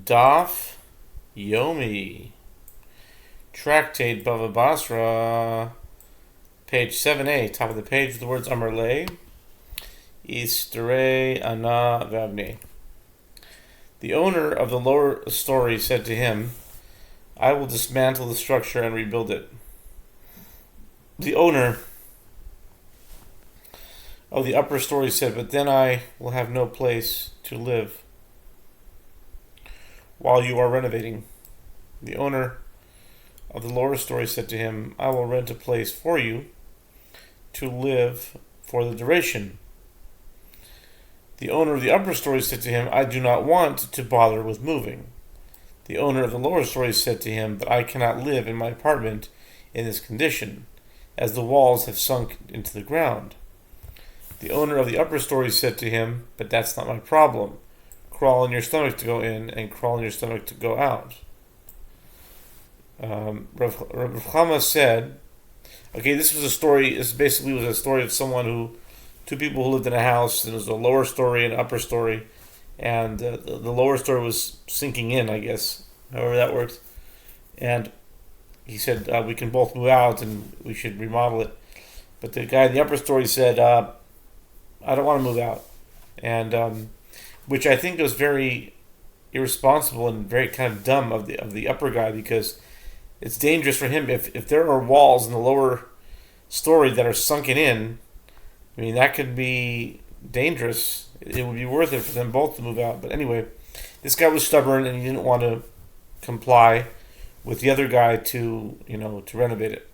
Daf Yomi. Tractate Bava Batra, page 7a, top of the page with the words Amarle, Istere Ana Vavne. The owner of the lower story said to him, I will dismantle the structure and rebuild it. The owner of the upper story said, but then I will have no place to live while you are renovating. The owner of the lower story said to him, I will rent a place for you to live for the duration. The owner of the upper story said to him, I do not want to bother with moving. The owner of the lower story said to him, but I cannot live in my apartment in this condition, as the walls have sunk into the ground. The owner of the upper story said to him, but that's not my problem. Crawl on your stomach to go in and crawl on your stomach to go out. Rav Chama said, okay, this was a story, this basically was a story of two people who lived in a house, and it was a lower story and an upper story, and the lower story was sinking in, I guess, however that works. And he said, we can both move out and we should remodel it. But the guy in the upper story said, I don't want to move out. And which I think was very irresponsible and very kind of dumb of the upper guy, because it's dangerous for him if there are walls in the lower story that are sunken in. I mean, that could be dangerous. It would be worth it for them both to move out. But anyway, this guy was stubborn and he didn't want to comply with the other guy to renovate it.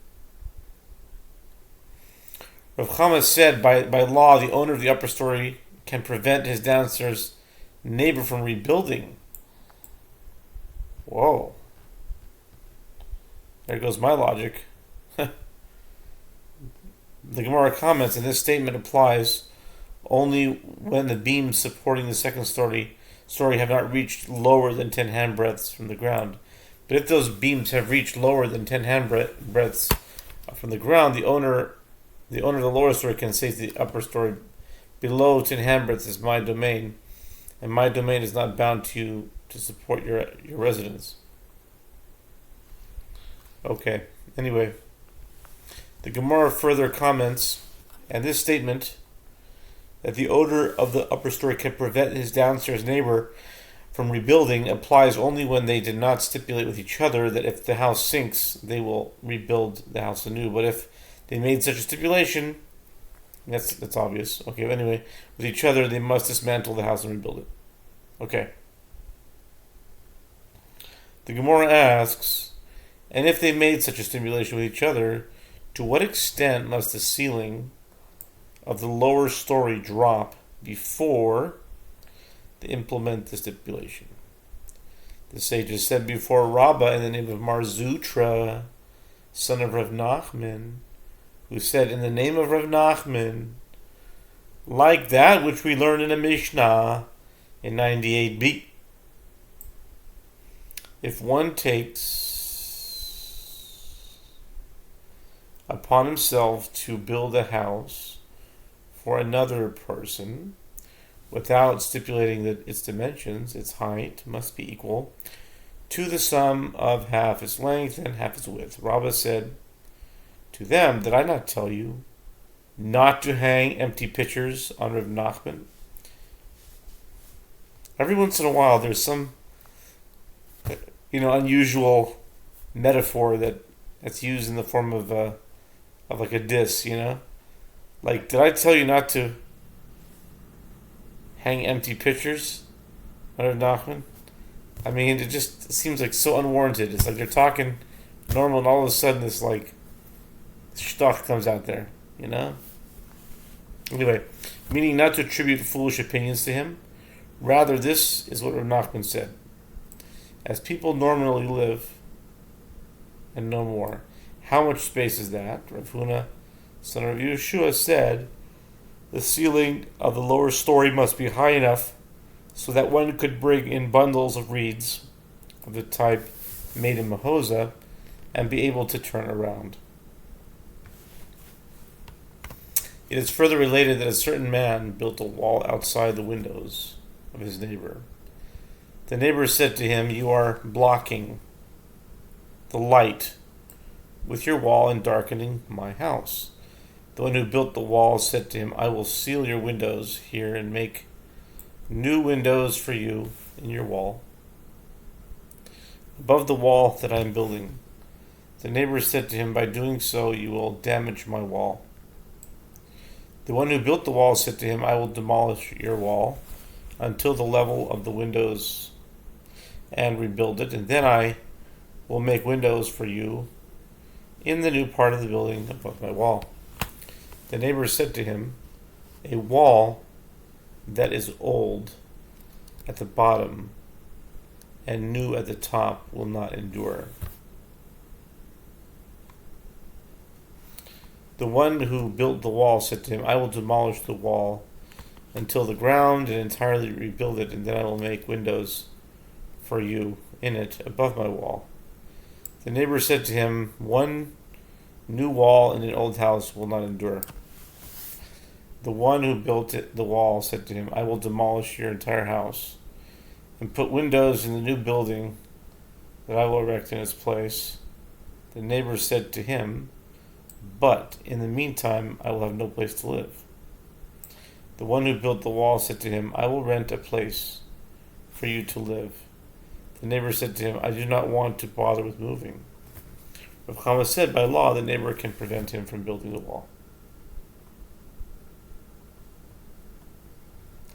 Rav Chama said, by law, the owner of the upper story can prevent his downstairs neighbor from rebuilding. Whoa. There goes my logic. The Gemara comments, and this statement applies only when the beams supporting the second story have not reached lower than 10 handbreadths from the ground. But if those beams have reached lower than 10 handbreadths from the ground, the owner of the lower story can say to the upper story, below 10 handbreadths is my domain, and my domain is not bound to you to support your residence. Okay, anyway, the Gemara further comments, and this statement, that the owner of the upper story can prevent his downstairs neighbor from rebuilding, applies only when they did not stipulate with each other that if the house sinks, they will rebuild the house anew. But if they made such a stipulation, that's obvious. Okay, but anyway, with each other, they must dismantle the house and rebuild it. Okay. The Gemara asks, and if they made such a stipulation with each other, to what extent must the ceiling of the lower story drop before they implement the stipulation? The sages said before Rabbah in the name of Marzutra, son of Rav Nachman, who said in the name of Rav Nachman, like that which we learn in a Mishnah in 98b. If one takes upon himself to build a house for another person without stipulating that its dimensions, its height, must be equal to the sum of half its length and half its width. Rabbah said to them, did I not tell you not to hang empty pitchers on Rav Nachman? Every once in a while there's some unusual metaphor that's used in the form of like a diss, like, did I tell you not to hang empty pitchers on Rav Nachman? I mean, it just seems like so unwarranted. It's like they're talking normal and all of a sudden this like shtuck comes out there, Anyway, meaning not to attribute foolish opinions to him. Rather, this is what Rav Nachman said. As people normally live, and no more. How much space is that? Rav Huna, son of Yehoshua, said, the ceiling of the lower story must be high enough so that one could bring in bundles of reeds of the type made in Mahoza and be able to turn around. It is further related that a certain man built a wall outside the windows of his neighbor. The neighbor said to him, "You are blocking the light with your wall and darkening my house." The one who built the wall said to him, "I will seal your windows here and make new windows for you in your wall, above the wall that I am building." The neighbor said to him, "By doing so, you will damage my wall." The one who built the wall said to him, "I will demolish your wall until the level of the windows and rebuild it, and then I will make windows for you in the new part of the building above my wall." The neighbor said to him, "A wall that is old at the bottom and new at the top will not endure." The one who built the wall said to him, "I will demolish the wall until the ground and entirely rebuild it, and then I will make windows for you in it above my wall." The neighbor said to him, "One new wall in an old house will not endure." The one who built the wall said to him, "I will demolish your entire house and put windows in the new building that I will erect in its place." The neighbor said to him, "But in the meantime, I will have no place to live." The one who built the wall said to him, "I will rent a place for you to live." The neighbor said to him, "I do not want to bother with moving." Rav Chama said, by law, the neighbor can prevent him from building the wall.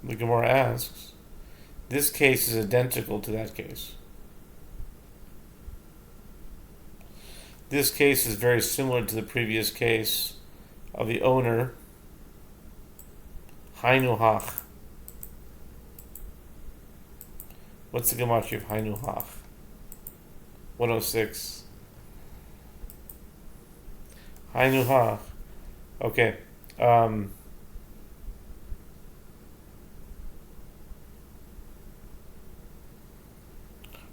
The Gemara asks, this case is identical to that case. This case is very similar to the previous case of the owner, Hainu Hach. What's the gematria of Hainu Hach? 106. Hainu Hach. Okay.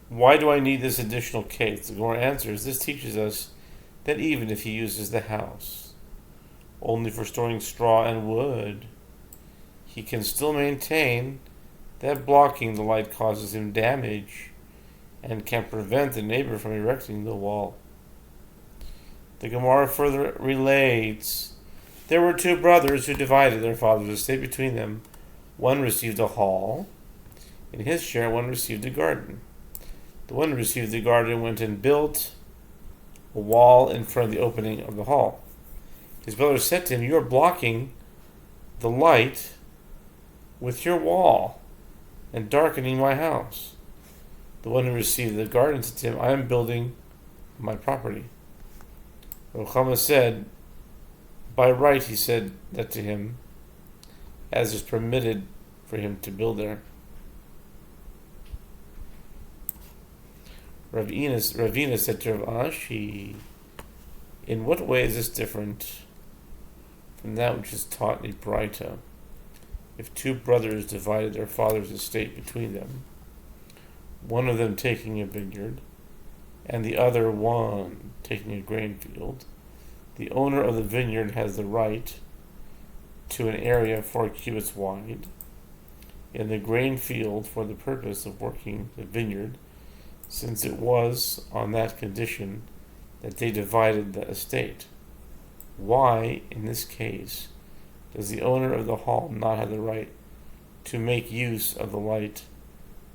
Why do I need this additional case? The Gemara answers, this teaches us that even if he uses the house only for storing straw and wood, he can still maintain that blocking the light causes him damage and can prevent the neighbor from erecting the wall. The Gemara further relates, there were two brothers who divided their father's estate between them. One received a hall. In his share, one received a garden. The one who received the garden went and built a wall in front of the opening of the hall. His brother said to him, "You are blocking the light with your wall and darkening my house." The one who received the garden said to him, "I am building my property." Rav Chama said, by right he said that to him, as is permitted for him to build there. Ravina said to Rav Ashi, in what way is this different from that which is taught in Braita? If two brothers divided their father's estate between them, one of them taking a vineyard, and the other one taking a grain field, the owner of the vineyard has the right to an area 4 cubits wide in the grain field for the purpose of working the vineyard, since it was on that condition that they divided the estate. Why, in this case, does the owner of the hall not have the right to make use of the light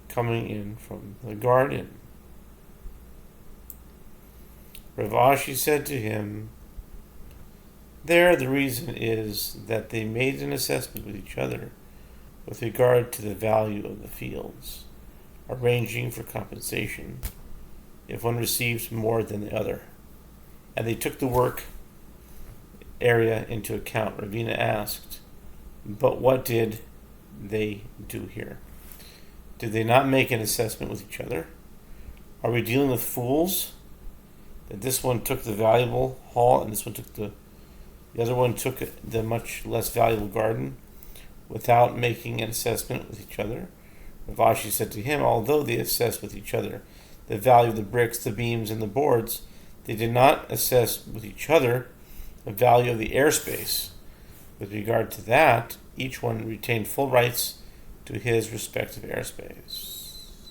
coming in from the garden? Rav Ashi said to him, there the reason is that they made an assessment with each other with regard to the value of the fields, arranging for compensation if one receives more than the other. And they took the work area into account. Ravina asked, but what did they do here? Did they not make an assessment with each other? Are we dealing with fools? That this one took the valuable hall and this one took the other one took the much less valuable garden without making an assessment with each other? Rav Ashi said to him, although they assessed with each other the value of the bricks, the beams, and the boards, they did not assess with each other the value of the airspace. With regard to that, each one retained full rights to his respective airspace.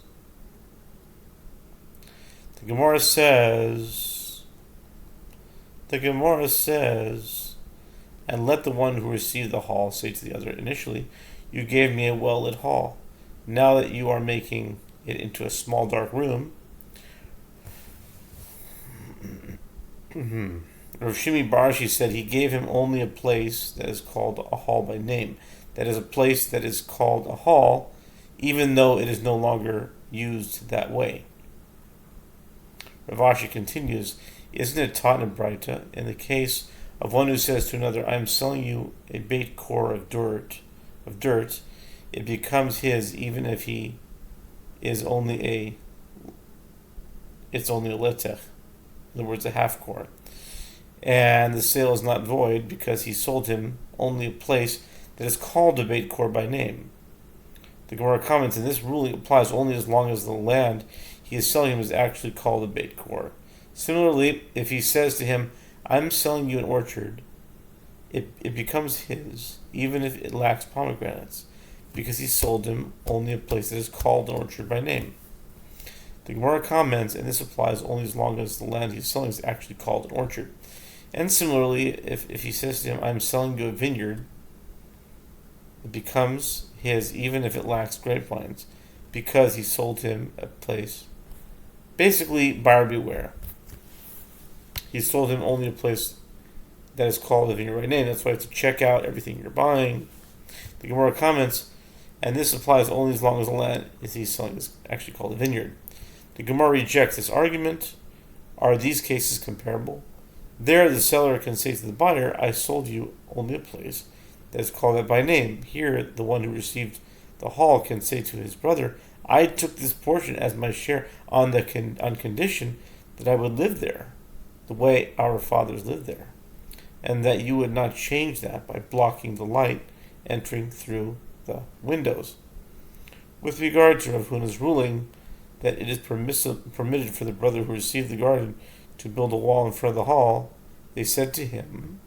The Gemara says, and let the one who received the hall say to the other, initially, you gave me a well-lit hall. Now that you are making it into a small dark room, Rav Shimi Barshi said he gave him only a place that is called a hall by name. That is a place that is called a hall, even though it is no longer used that way. Rav Ashi continues, isn't it taught in Brita, in the case of one who says to another, I am selling you a beit core of dirt, it becomes his even if he is it's only a letech, in other words, a half core. And the sale is not void because he sold him only a place that is called a beit core by name. The Gemara comments, and this ruling applies only as long as the land he is selling him is actually called a beit core. Similarly, if he says to him, I'm selling you an orchard, it becomes his, even if it lacks pomegranates, because he sold him only a place that is called an orchard by name. The Gemara comments, and this applies only as long as the land he is selling is actually called an orchard. And similarly, if he says to him, I'm selling you a vineyard, it becomes his, even if it lacks grapevines, because he sold him a place. Basically, buyer beware. He sold him only a place that is called a vineyard by name. That's why you have to check out everything you're buying. The Gemara comments, and this applies only as long as the land he's selling is actually called a vineyard. The Gemara rejects this argument. Are these cases comparable? There, the seller can say to the buyer, I sold you only a place that is called that by name. Here, the one who received the hall can say to his brother, I took this portion as my share on condition that I would live there, the way our fathers lived there, and that you would not change that by blocking the light entering through the windows. With regard to Rav Huna's ruling that it is permitted for the brother who received the garden to build a wall in front of the hall, they said to him,